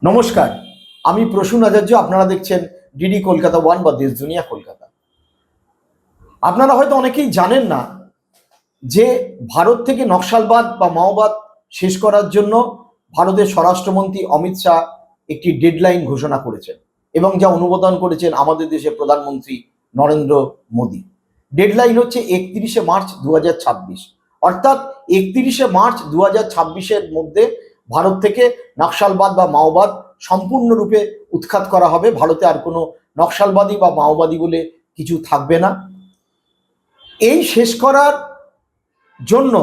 নমস্কার, আমি প্রসূন আচার্য। আপনারা দেখছেন ডিডি কলকাতা ওয়ান বা দেশ দুনিয়া কলকাতা। আপনারা হয়তো অনেকেই জানেন না যে ভারত থেকে নকশালবাদ বা মাওবাদ শেষ করার জন্য ভারতের স্বরাষ্ট্রমন্ত্রী অমিত শাহ একটি ডেডলাইন ঘোষণা করেছেন এবং যা অনুমোদন করেছেন আমাদের দেশের প্রধানমন্ত্রী নরেন্দ্র মোদী। ডেডলাইন হচ্ছে 31শে মার্চ 2026, অর্থাৎ 31শে মার্চ 2026-এর মধ্যে ভারত থেকে নকশালবাদ বা মাওবাদ সম্পূর্ণরূপে উৎখাত করা হবে। ভারতে আর কোনো নকশালবাদী বা মাওবাদী বলে কিছু থাকবে না। এই শেষ করার জন্য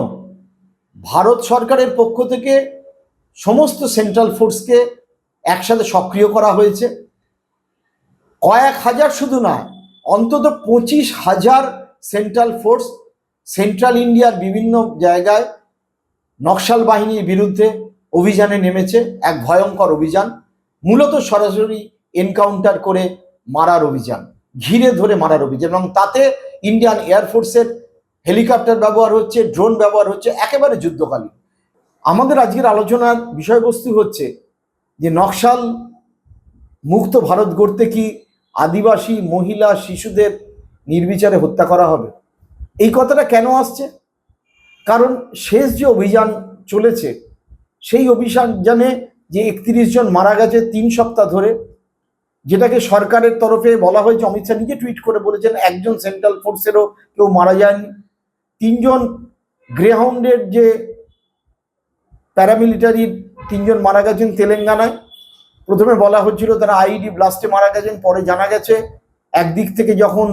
ভারত সরকারের পক্ষ থেকে সমস্ত সেন্ট্রাল ফোর্সকে একসাথে সক্রিয় করা হয়েছে। কয়েক হাজার শুধু নয়, অন্তত 25,000 সেন্ট্রাল ফোর্স সেন্ট্রাল ইন্ডিয়ার বিভিন্ন জায়গায় নকশাল বাহিনীর বিরুদ্ধে অভিযানে নেমেছে। এক ভয়ঙ্কর অভিযান, মূলত সরাসরি এনকাউন্টার করে মারার অভিযান, ঘিরে ধরে মারার অভিযান, এবং তাতে ইন্ডিয়ান এয়ারফোর্সের হেলিকপ্টার ব্যবহার হচ্ছে, ড্রোন ব্যবহার হচ্ছে, একেবারে যুদ্ধকালীন। আমাদের আজকের আলোচনার বিষয়বস্তু হচ্ছে যে নকশাল মুক্ত ভারত গড়তে কি আদিবাসী, মহিলা, শিশুদের নির্বিচারে হত্যা করা হবে? এই কথাটা কেন আসছে? কারণ শেষ যে অভিযান চলেছে সেই অভিযানে যে 31 জন মারা গেছে 3 সপ্তাহ ধরে, যেটাকে সরকারের তরফে বলা হয়েছে, অমিত শাহ নিজে টুইট করে বলেছেন একজন সেন্ট্রাল ফোর্সেরও কেউ মারা যায়নি। 3 জন গ্রেহাউন্ডের যে প্যারামিলিটারির 3 জন মারা গেছেন তেলেঙ্গানায়। প্রথমে বলা হচ্ছিল তারা আইডি ব্লাস্টে মারা গেছেন, পরে জানা গেছে একদিক থেকে যখন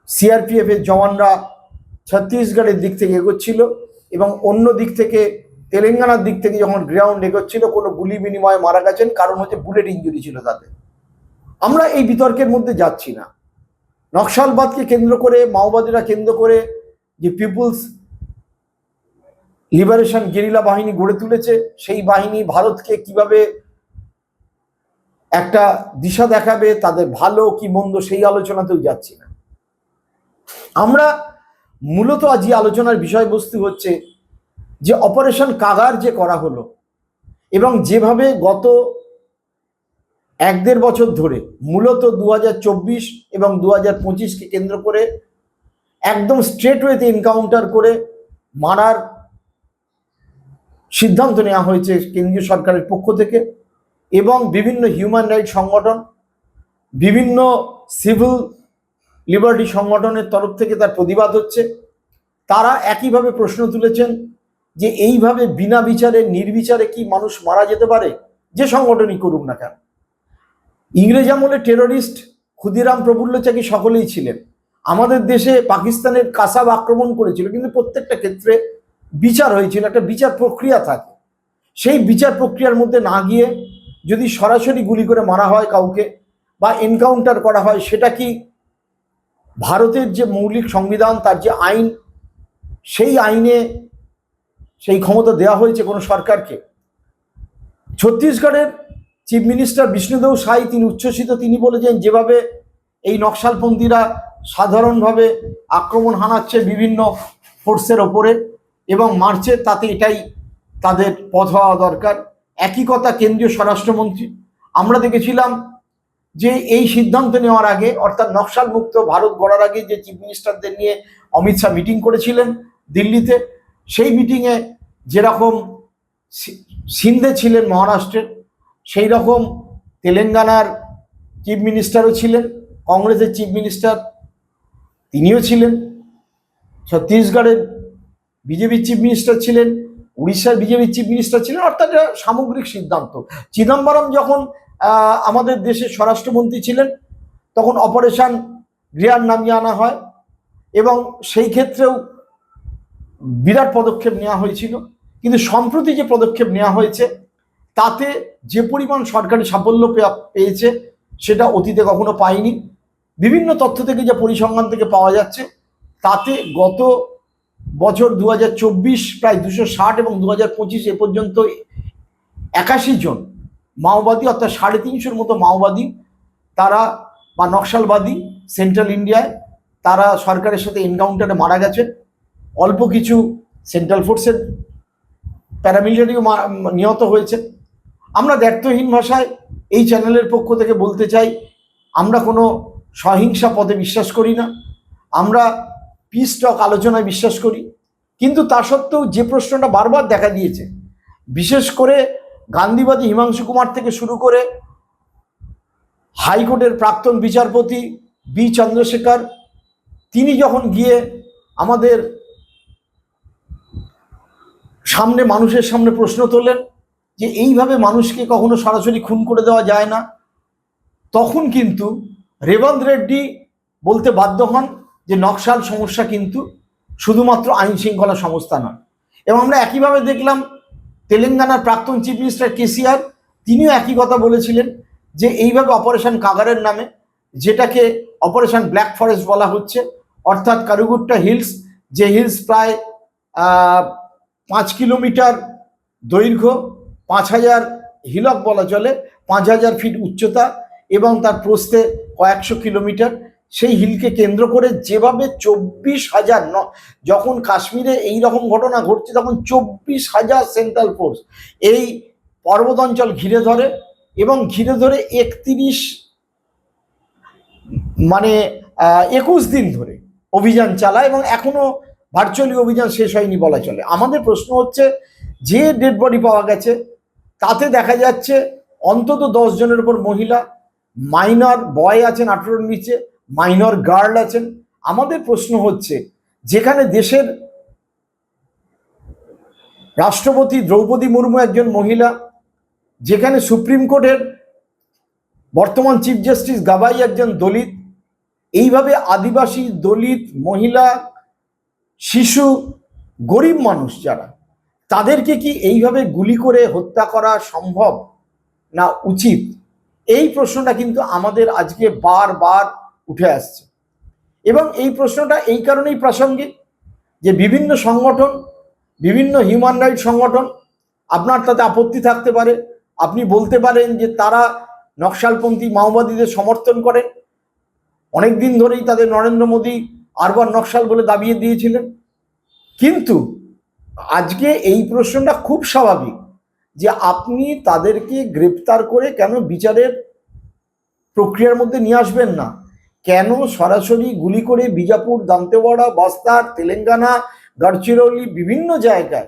সিআরপিএফ এর জওয়ানরা ছত্তিশগড়ের দিক থেকে এগোচ্ছিল এবং অন্য দিক থেকে তেলেঙ্গানার দিক থেকে যখন গ্রাউন্ড এগোচ্ছিল, কোনো গুলি বিনিময়ে মারা গেছেন। কারণ হচ্ছে বুলেট ইঞ্জুরি ছিল তাতে। আমরা এই বিতর্কের মধ্যে যাচ্ছি না। নকশালবাদকে কেন্দ্র করে, মাওবাদীরা কেন্দ্র করে যে পিপুলস লিবারেশন গেরিলা বাহিনী গড়ে তুলেছে, সেই বাহিনী ভারতকে কিভাবে একটা দিশা দেখাবে, তাদের ভালো কি মন্দ, সেই আলোচনাতেও যাচ্ছি না। আমরা মূলত আজ আলোচনার বিষয়বস্তু হচ্ছে যে অপারেশন কাগার যে করা হলো এবং যেভাবে গত 1-1.5 বছর ধরে মূলত 2024 এবং 2025-কে কেন্দ্র করে একদম স্ট্রেট ওয়েতে এনকাউন্টার করে মারার সিদ্ধান্ত নেওয়া হয়েছে কেন্দ্রীয় সরকারের পক্ষ থেকে, এবং বিভিন্ন হিউম্যান রাইটস সংগঠন, বিভিন্ন সিভিল লিবার্টি সংগঠনের তরফ থেকে তার প্রতিবাদ হচ্ছে। তারা একইভাবে প্রশ্ন তুলেছেন যে এইভাবে বিনা বিচারে, নির্বিচারে কি মানুষ মারা যেতে পারে, যে সংগঠনই করুক না কেন? ইংরেজ আমলে টেরোরিস্ট ক্ষুদিরাম প্রফুল্ল চাকি সকলেই ছিলেন। আমাদের দেশে পাকিস্তানের কাসাব আক্রমণ করেছিল, কিন্তু প্রত্যেকটা ক্ষেত্রে বিচার হয়েছিল, একটা বিচার প্রক্রিয়া থাকে। সেই বিচার প্রক্রিয়ার মধ্যে না গিয়ে যদি সরাসরি গুলি করে মারা হয় কাউকে বা এনকাউন্টার করা হয়, সেটা কি ভারতের যে মৌলিক সংবিধান, তার যে আইন, সেই আইনে সেই ক্ষমতা দেওয়া হয়েছে কোনো সরকারকে? ছত্তিশগড়ের চিফ মিনিস্টার বিষ্ণুদেব সাই তিনি উচ্ছ্বসিত। তিনি বলেছেন যেভাবে এই নকশালপন্থীরা সাধারণভাবে আক্রমণ হানাচ্ছে বিভিন্ন ফোর্সের ওপরে এবং মারছে, তাতে এটাই তাদের পথ হওয়া দরকার। একই কথা কেন্দ্রীয় স্বরাষ্ট্রমন্ত্রী। আমরা দেখেছিলাম যে এই সিদ্ধান্ত নেওয়ার আগে, অর্থাৎ নকশাল মুক্ত ভারত গড়ার আগে, যে চিফ মিনিস্টারদের নিয়ে অমিত শাহ মিটিং করেছিলেন দিল্লিতে, সেই মিটিংয়ে যেরকম সিন্ধে ছিলেন মহারাষ্ট্রের, সেই রকম তেলেঙ্গানার চিফ মিনিস্টারও ছিলেন, কংগ্রেসের চিফ মিনিস্টার তিনিও ছিলেন, ছত্তিশগড়ের বিজেপির চিফ মিনিস্টার ছিলেন, উড়িষ্যার বিজেপির চিফ মিনিস্টার ছিলেন। অর্থাৎ এটা সামগ্রিক সিদ্ধান্ত। চিদম্বরম যখন আমাদের দেশের স্বরাষ্ট্রমন্ত্রী ছিলেন, তখন অপারেশন গ্রিয়ার নামিয়ে আনা হয় এবং সেই ক্ষেত্রেও বিরাট পদক্ষেপ নেওয়া হয়েছিল। কিন্তু সম্প্রতি যে পদক্ষেপ নেওয়া হয়েছে, তাতে যে পরিমাণ সরকারি সাফল্য পেয়েছে সেটা অতীতে কখনো পায়নি। বিভিন্ন তথ্য থেকে, যে পরিসংখ্যান থেকে পাওয়া যাচ্ছে, তাতে গত বছর 2024 প্রায় 260 এবং 2025 এ পর্যন্ত 81 জন মাওবাদী, অর্থাৎ 350-এর মতো মাওবাদী তারা বা নকশালবাদী সেন্ট্রাল ইন্ডিয়ায় তারা সরকারের সাথে এনকাউন্টারে মারা গেছেন। অল্প কিছু সেন্ট্রাল ফোর্সের প্যারামিলিটারিও নিহত হয়েছে। আমরা দ্ব্যর্থহীন ভাষায় এই চ্যানেলের পক্ষ থেকে বলতে চাই, আমরা কোনো সহিংসা পথে বিশ্বাস করি না, আমরা পিস টক আলোচনায় বিশ্বাস করি। কিন্তু তা সত্ত্বেও যে প্রশ্নটা বারবার দেখা দিয়েছে, বিশেষ করে গান্ধীবাদী হিমাংশু কুমার থেকে শুরু করে হাইকোর্টের প্রাক্তন বিচারপতি বি চন্দ্রশেখর, তিনি যখন গিয়ে আমাদের সামনে, মানুষের সামনে প্রশ্ন তোলেন যে এইভাবে মানুষকে কখনো সরাসরি খুন করে দেওয়া যায় না, তখন কিন্তু রেবন্ত রেড্ডি বলতে বাধ্য হন যে নকশাল সমস্যা কিন্তু শুধুমাত্র আইন শৃঙ্খলা সংস্থা নয়। এবং আমরা একইভাবে দেখলাম তেলেঙ্গানার প্রাক্তন চিফ মিনিস্টার কেসিআর, তিনিও একই কথা বলেছিলেন যে এইভাবে অপারেশন কাগারের নামে, যেটাকে অপারেশন ব্ল্যাক ফরেস্ট বলা হচ্ছে, অর্থাৎ কারুগুট্টা হিলস, যে হিলস প্রায় 5 কিলোমিটার দৈর্ঘ্য, 5000 হিলক বলা চলে, 5000 ফিট উচ্চতা এবং তার প্রস্থে কয়েকশো কিলোমিটার, সেই হিলকে কেন্দ্র করে যেভাবে 24,000, যখন কাশ্মীরে এই রকম ঘটনা ঘটছে তখন 24,000 সেন্ট্রাল ফোর্স এই পর্বত অঞ্চল ঘিরে ধরে এবং ঘিরে ধরে 21 দিন ধরে অভিযান চালায় এবং এখনো ভার্চুয়ালি অভিযান শেষ হয়নি বলা চলে। আমাদের প্রশ্ন হচ্ছে, যে ডেড বডি পাওয়া গেছে তাতে দেখা যাচ্ছে অন্তত 10 জনের উপর মহিলা, মাইনর বয় আছেন 18-র নিচে, মাইনর গার্ল আছেন। আমাদের প্রশ্ন হচ্ছে, যেখানে দেশের রাষ্ট্রপতি দ্রৌপদী মুর্মু একজন মহিলা, যেখানে সুপ্রিম কোর্টের বর্তমান চিফ জাস্টিস গাবাই একজন দলিত, এইভাবে আদিবাসী, দলিত, মহিলা, শিশু, গরিব মানুষ যারা, তাদেরকে কি এইভাবে গুলি করে হত্যা করা সম্ভব না উচিত? এই প্রশ্নটা কিন্তু আমাদের আজকে বারবার উঠে আসছে এবং এই প্রশ্নটা এই কারণেই প্রাসঙ্গিক যে বিভিন্ন সংগঠন, বিভিন্ন হিউম্যান রাইটস সংগঠন, আপনার তাতে আপত্তি থাকতে পারে, আপনি বলতে পারেন যে তারা নকশালপন্থী মাওবাদীদের সমর্থন করে, অনেক দিন ধরেই তাদের নরেন্দ্র মোদী আরবান নকশাল বলে দাবিয়ে দিয়েছিলেন। কিন্তু আজকে এই প্রশ্নটা খুব স্বাভাবিক যে আপনি তাদেরকে গ্রেপ্তার করে কেন বিচারের প্রক্রিয়ার মধ্যে নিয়ে আসবেন না? কেন সরাসরি গুলি করে বিজাপুর, দান্তেওয়াড়া, বাস্তার, তেলেঙ্গানা, গড়চিরৌলি বিভিন্ন জায়গায়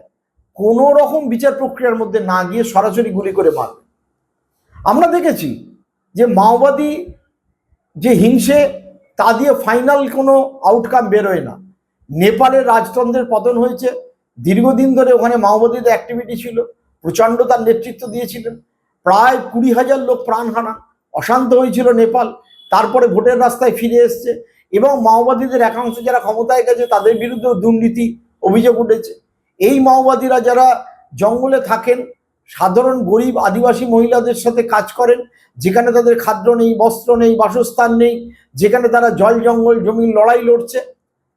কোনো রকম বিচার প্রক্রিয়ার মধ্যে না গিয়ে সরাসরি গুলি করে মারবেন? আমরা দেখেছি যে মাওবাদী যে হিংসে, তা দিয়ে ফাইনাল কোনো আউটকাম বেরোয় না। নেপালের রাজতন্ত্রের পতন হয়েছে, দীর্ঘদিন ধরে ওখানে মাওবাদীদের অ্যাক্টিভিটি ছিল, প্রচণ্ড তার নেতৃত্ব দিয়েছিলেন, প্রায় 20,000 লোক প্রাণ হারান, অশান্ত হয়েছিল নেপাল, তারপরে ভোটের রাস্তায় ফিরে এসছে এবং মাওবাদীদের একাংশ যারা ক্ষমতায় গেছে তাদের বিরুদ্ধেও দুর্নীতি অভিযোগ উঠেছে। এই মাওবাদীরা যারা জঙ্গলে থাকেন, সাধারণ গরিব আদিবাসী মহিলাদের সাথে কাজ করেন, যেখানে তাদের খাদ্য নেই, বস্ত্র নেই, বাসস্থান নেই, যেখানে তারা জল জঙ্গল জমির লড়াই লড়ছে,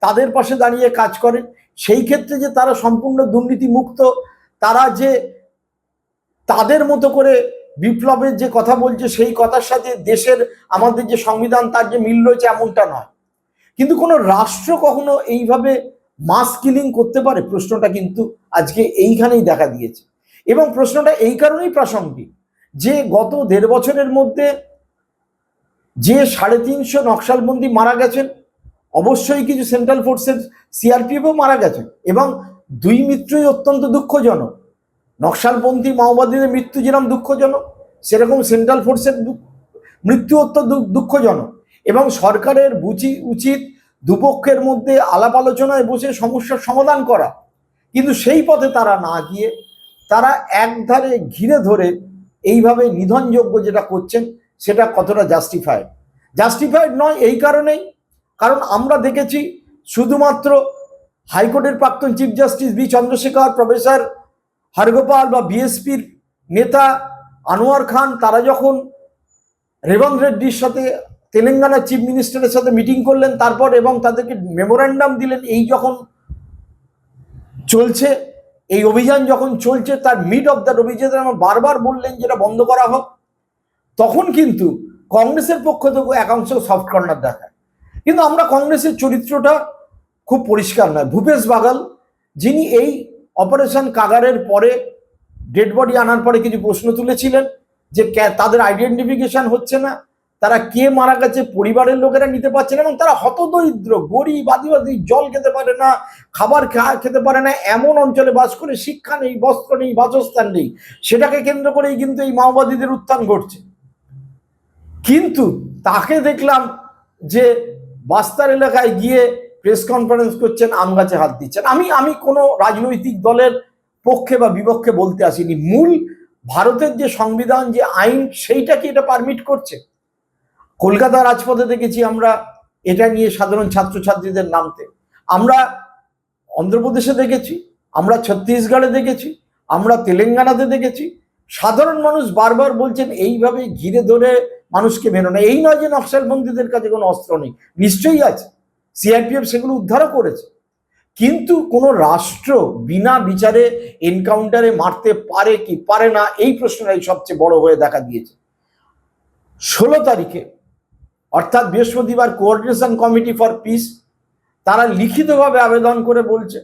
তাদের পাশে দাঁড়িয়ে কাজ করেন, সেই ক্ষেত্রে যে তারা সম্পূর্ণ দুর্নীতি মুক্ত, তারা যে তাদের মতো করে বিপ্লবের যে কথা বলছে সেই কথার সাথে দেশের, আমাদের যে সংবিধান তার যে মিল রয়েছে, এমনটা নয়। কিন্তু কোনো রাষ্ট্র কখনো এইভাবে মাস কিলিং করতে পারে? প্রশ্নটা কিন্তু আজকে এইখানেই দেখা দিয়েছে এবং প্রশ্নটা এই কারণেই প্রাসঙ্গিক যে গত 1.5 বছরের মধ্যে যে 350 নকশালবন্দি মারা গেছেন, অবশ্যই কিছু সেন্ট্রাল ফোর্সের সিআরপিএফও মারা গেছেন এবং 2 মৃত্যুই অত্যন্ত দুঃখজনক। নকশালপন্থী মাওবাদীদের মৃত্যু যেরকম দুঃখজনক, সেরকম সেন্ট্রাল ফোর্সের মৃত্যু অত্যন্ত দুঃখজনক এবং সরকারের উচিত দুপক্ষের মধ্যে আলাপ আলোচনায় বসে সমস্যার সমাধান করা। কিন্তু সেই পথে তারা না গিয়ে তারা একধারে ঘিরে ধরে এইভাবে নিধনযোগ্য যেটা করছেন, সেটা কতটা জাস্টিফাইড নয়। এই কারণেই, কারণ আমরা দেখেছি শুধুমাত্র হাইকোর্টের প্রাক্তন chief justice B Chandrasekhar, professor Haragopal বা বিএসপির নেতা আনোয়ার খান, তারা যখন রেবন্ত রেড্ডির সাথে, তেলেঙ্গানার চিফ মিনিস্টারের সাথে মিটিং করলেন তারপর এবং তাদেরকে মেমোরেন্ডাম দিলেন, এই যখন চলছে, এই অভিযান যখন চলছে, তার মিড অফ দ্যাট অভিযান বারবার বললেন যেটা বন্ধ করা হোক, তখন কিন্তু কংগ্রেসের পক্ষ থেকে একাংশ সফট কর্নার দেখায়। কিন্তু আমরা কংগ্রেসের চরিত্রটা খুব পরিষ্কার নয়। ভূপেশ বাঘেল, যিনি এই অপারেশন কাগারের পরে ডেড বডি আনার পরে কিছু প্রশ্ন তুলেছিলেন যে তাদের আইডেন্টিফিকেশন হচ্ছে না, তারা কে মারা গেছে পরিবারের লোকেরা নিতে পারছে না, এবং তারা হতদরিদ্র, গরিব, আদিবাসী, জল খেতে পারে না, খাবার খেতে পারে না, এমন অঞ্চলে বাস করে, শিক্ষা নেই, বস্ত্র নেই, বাসস্থান নেই। সেটাকে কেন্দ্র করেই কিন্তু এই মাওবাদীদের উত্থান ঘটছে। কিন্তু তাকে দেখলাম যে বাস্তার এলাকায় গিয়ে প্রেস কনফারেন্স করছেন, আম গাছে হাত দিচ্ছেন। আমি কোনো রাজনৈতিক দলের পক্ষে বা বিপক্ষে বলতে আসিনি। মূল ভারতের যে সংবিধান, যে আইন, সেইটা কি এটা পারমিট করছে? কলকাতার রাজপথে দেখেছি আমরা এটা নিয়ে সাধারণ ছাত্রছাত্রীদের নামতে। আমরা অন্ধ্রপ্রদেশে দেখেছি, আমরা ছত্তিশগড়ে দেখেছি, আমরা তেলেঙ্গানাতে দেখেছি। সাধারণ মানুষ বারবার বলছেন এইভাবে ঘিরে ধরে মানুষকে মেরো না। এই নয় যে নকশালপন্থীদের কাছে কোনো অস্ত্র নেই, নিশ্চয়ই আছে, সিআরপিএফ সেগুলো উদ্ধারও করেছে। কিন্তু কোনো রাষ্ট্র বিনা বিচারে এনকাউন্টারে মারতে পারে কি পারে না, এই প্রশ্নটাই সবচেয়ে বড় হয়ে দেখা দিয়েছে। 16 তারিখে অর্থাৎ বৃহস্পতিবার কোঅর্ডিনেশন কমিটি ফর পিস তারা লিখিতভাবে আবেদন করে বলছে,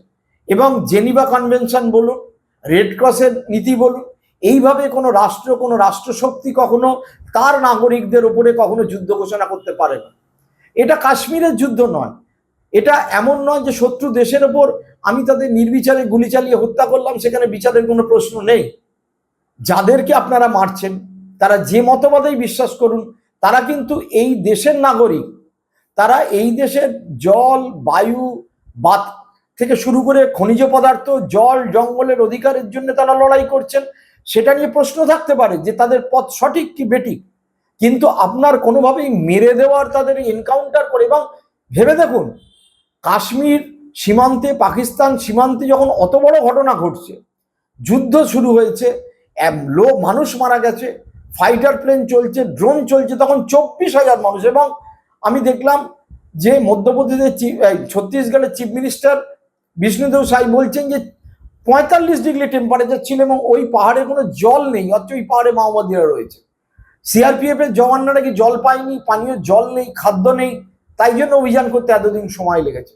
এবং জেনিভা কনভেনশন বলুন, রেড ক্রসের নীতি বলুন, এইভাবে কোনো রাষ্ট্র, কোনো রাষ্ট্রশক্তি কখনো তার নাগরিকদের উপরে কখনো যুদ্ধ ঘোষণা করতে পারে না। এটা কাশ্মীরের যুদ্ধ নয়, এটা এমন নয় যে শত্রু দেশের ওপর আমি তাদের নির্বিচারে গুলি চালিয়ে হত্যা করলাম, সেখানে বিচারের কোনো প্রশ্ন নেই। যাদেরকে আপনারা মারছেন তারা যে মতবাদেই বিশ্বাস করুন, তারা কিন্তু এই দেশের নাগরিক। তারা এই দেশের জল, বায়ু, বাত থেকে শুরু করে খনিজ পদার্থ, জল, জঙ্গলের অধিকারের জন্য তারা লড়াই করছেন। সেটা নিয়ে প্রশ্ন থাকতে পারে যে তাদের পথ সঠিক কি বেঠিক, কিন্তু আপনার কোনোভাবেই মেরে দেওয়ার, তাদের এনকাউন্টার করে। এবং ভেবে দেখুন, কাশ্মীর সীমান্তে, পাকিস্তান সীমান্তে যখন অত বড় ঘটনা ঘটছে, যুদ্ধ শুরু হয়েছে, মানুষ মারা গেছে, ফাইটার প্লেন চলছে, ড্রোন চলছে, তখন 24,000 মানুষ। এবং আমি দেখলাম যে মধ্যপ্রদেশের ছত্তিশগড়ের চিফ মিনিস্টার বিষ্ণুদেব সাই বলছেন যে 45 ডিগ্রি টেম্পারেচার ছিল, এবং ওই পাহাড়ে কোনো জল নেই, অথচ ওই পাহাড়ে মাওবাদীরা রয়েছে। সিআরপিএফ এর জওয়ানরা নাকি জল পায়নি, পানীয় জল নেই, খাদ্য নেই, তাই জন্য অভিযান করতে এতদিন সময় লেগেছে।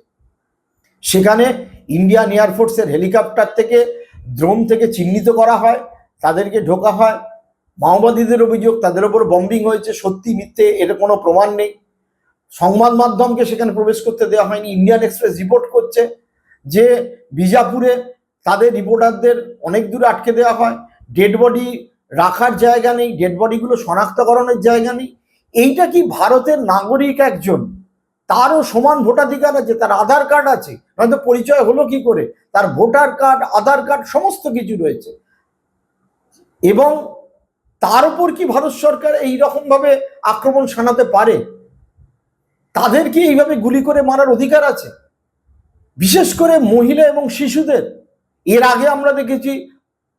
সেখানে ইন্ডিয়ান এয়ারফোর্সের হেলিকপ্টার থেকে, ড্রোন থেকে চিহ্নিত করা হয়, তাদেরকে ঢোকা হয়। মাওবাদীদের অভিযোগ তাদের ওপর বম্বিং হয়েছে, সত্যি মিথ্যে এর কোনো প্রমাণ নেই। সংবাদ মাধ্যমকে সেখানে প্রবেশ করতে দেওয়া হয়নি। ইন্ডিয়ান এক্সপ্রেস রিপোর্ট করছে যে বিজাপুরে তাদের রিপোর্টারদের অনেক দূরে আটকে দেওয়া হয়, ডেড বডি রাখার জায়গা নেই, ডেড বডিগুলো শনাক্তকরণের জায়গা নেই। এইটা কি ভারতের নাগরিক একজন, তারও সমান ভোটাধিকার আছে, তার আধার কার্ড আছে, নয়তো পরিচয় হলো কি করে? তার ভোটার কার্ড, আধার কার্ড, সমস্ত কিছু রয়েছে। এবং তার উপর কি ভারত সরকার এই রকম ভাবে আক্রমণ শানাতে পারে? তাদের কি এইভাবে গুলি করে মারার অধিকার আছে? বিশেষ করে মহিলা এবং শিশুদের। এর আগে আমরা দেখেছি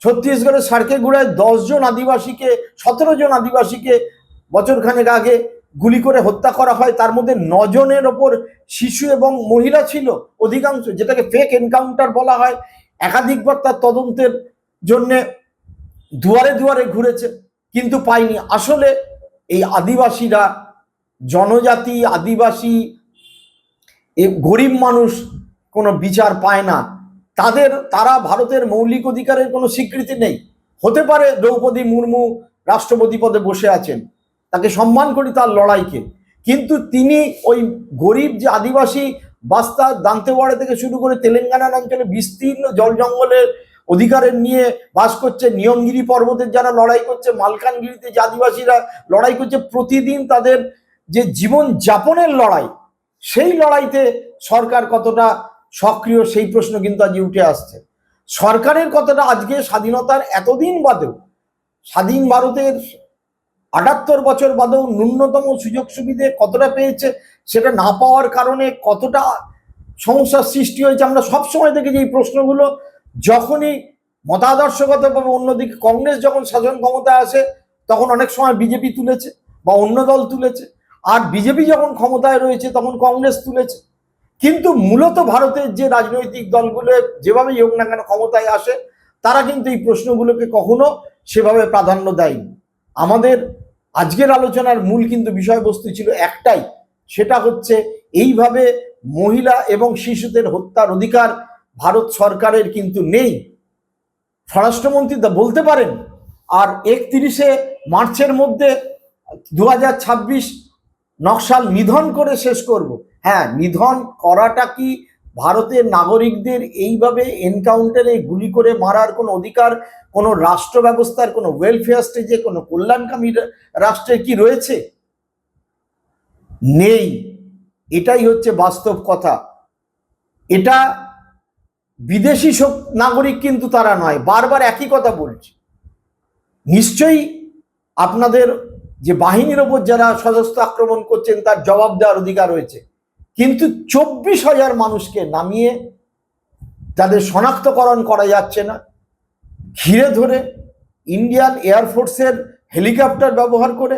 ছত্তিশগড়ের সার্কেগুড়ায় 10 জন আদিবাসীকে, 17 জন আদিবাসীকে বছরখানেক আগে গুলি করে হত্যা করা হয়। তার মধ্যে 9 জনের ওপর শিশু এবং মহিলা ছিল অধিকাংশ, যেটাকে ফেক এনকাউন্টার বলা হয়। একাধিকবার তার তদন্তের জন্যে দুয়ারে দুয়ারে ঘুরেছে, কিন্তু পায়নি। আসলে এই আদিবাসীরা, জনজাতি, আদিবাসী, গরিব মানুষ কোনো বিচার পায় না। তারা ভারতের মৌলিক অধিকারের কোনো স্বীকৃতি নেই। হতে পারে দ্রৌপদী মুর্মু রাষ্ট্রপতি পদে বসে আছেন, তাকে সম্মান করি তার লড়াইকে, কিন্তু তিনি ওই গরিব যে আদিবাসী বাস্তা, দান্তেওয়াড়া থেকে শুরু করে তেলেঙ্গানার অঞ্চলে বিস্তীর্ণ জল জঙ্গলের অধিকারের নিয়ে বাস করছে, নিয়মগিরি পর্বতের যারা লড়াই করছে, মালকানগিরিতে যে আদিবাসীরা লড়াই করছে, প্রতিদিন তাদের যে জীবন যাপনের লড়াই, সেই লড়াইতে সরকার কতটা সক্রিয়, সেই প্রশ্ন কিন্তু আজ উঠে আসছে। সরকারের কতটা আজকে স্বাধীনতার এতদিন বাদেও, স্বাধীন ভারতের 78 বছর বাদেও ন্যূনতম সুযোগ সুবিধে কতটা পেয়েছে, সেটা না পাওয়ার কারণে কতটা সমস্যার সৃষ্টি হয়েছে। আমরা সবসময় দেখি যে এই প্রশ্নগুলো যখনই মতাদর্শগতভাবে, অন্যদিকে কংগ্রেস যখন শাসন ক্ষমতায় আসে তখন অনেক সময় বিজেপি তুলেছে বা অন্য দল তুলেছে, আর বিজেপি যখন ক্ষমতায় রয়েছে তখন কংগ্রেস তুলেছে। কিন্তু মূলত ভারতের যে রাজনৈতিক দলগুলো যেভাবেই হোক না কেন ক্ষমতায় আসে, তারা কিন্তু এই প্রশ্নগুলোকে কখনো সেভাবে প্রাধান্য দেয়নি। আমাদের আজকের আলোচনার মূল কিন্তু বিষয়বস্তু ছিল একটাই, সেটা হচ্ছে এইভাবে মহিলা এবং শিশুদের হত্যার অধিকার ভারত সরকারের কিন্তু নেই। স্বরাষ্ট্রমন্ত্রী বলতে পারেন আর 31শে মার্চের মধ্যে 2026 নকশাল নিধন করে শেষ করব। হ্যাঁ, নিধন করাটা কি ভারতের নাগরিকদের এইভাবে এনকাউন্টারে গুলি করে মারার কোনো অধিকার কোনো রাষ্ট্র ব্যবস্থার, কোনো ওয়েলফেয়ার স্টেজে, কোনো কল্যাণকামী রাষ্ট্রের কি রয়েছে? নেই। এটাই হচ্ছে বাস্তব কথা। এটা বিদেশি নাগরিক কিন্তু তারা নয়, বারবার একই কথা বলছি। নিশ্চয়ই আপনাদের যে বাহিনীর ওপর যারা সশস্ত্র আক্রমণ করছেন তার জবাব দেওয়ার অধিকার রয়েছে, কিন্তু 24,000 মানুষকে নামিয়ে তাদের শনাক্তকরণ করা যাচ্ছে না, ঘিরে ধরে ইন্ডিয়ান এয়ারফোর্সের হেলিকপ্টার ব্যবহার করে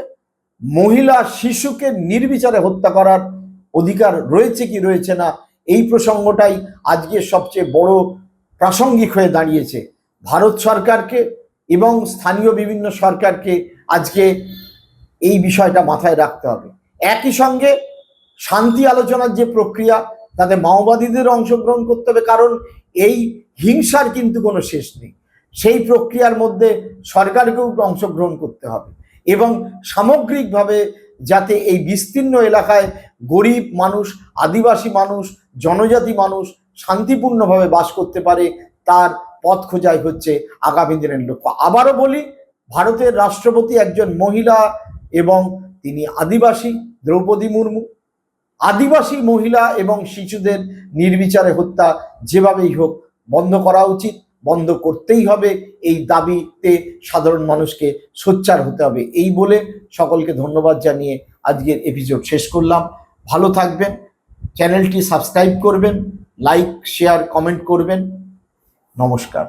মহিলা শিশুকে নির্বিচারে হত্যা করার অধিকার রয়েছে কি রয়েছে না, এই প্রসঙ্গটাই আজকে সবচেয়ে বড় প্রাসঙ্গিক হয়ে দাঁড়িয়েছে। ভারত সরকারকে এবং স্থানীয় বিভিন্ন সরকারকে আজকে এই বিষয়টা মাথায় রাখতে হবে। একই সঙ্গে শান্তি আলোচনার যে প্রক্রিয়া, তাতে মাওবাদীদের অংশগ্রহণ করতে হবে, কারণ এই হিংসার কিন্তু কোনো শেষ নেই। সেই প্রক্রিয়ার মধ্যে সরকারকেও অংশগ্রহণ করতে হবে এবং সামগ্রিকভাবে যাতে এই বিস্তীর্ণ এলাকায় গরিব মানুষ, আদিবাসী মানুষ, জনজাতি মানুষ শান্তিপূর্ণভাবে বাস করতে পারে, তার পথ খোঁজাই হচ্ছে আগামী দিনের লক্ষ্য। আবারও বলি, ভারতের রাষ্ট্রপতি একজন মহিলা এবং তিনি আদিবাসী, দ্রৌপদী মুর্মু। আদিবাসী মহিলা এবং শিশুদের নির্বিচারে হত্যা যেভাবেই হোক বন্ধ করা উচিত, বন্ধ করতেই হবে। এই দাবিতে সাধারণ মানুষকে সোচ্চার হতে হবে। এই বলে সকলকে ধন্যবাদ জানিয়ে আজকের এপিসোড শেষ করলাম। ভালো থাকবেন, চ্যানেলটি সাবস্ক্রাইব করবেন, লাইক, শেয়ার, কমেন্ট করবেন। নমস্কার।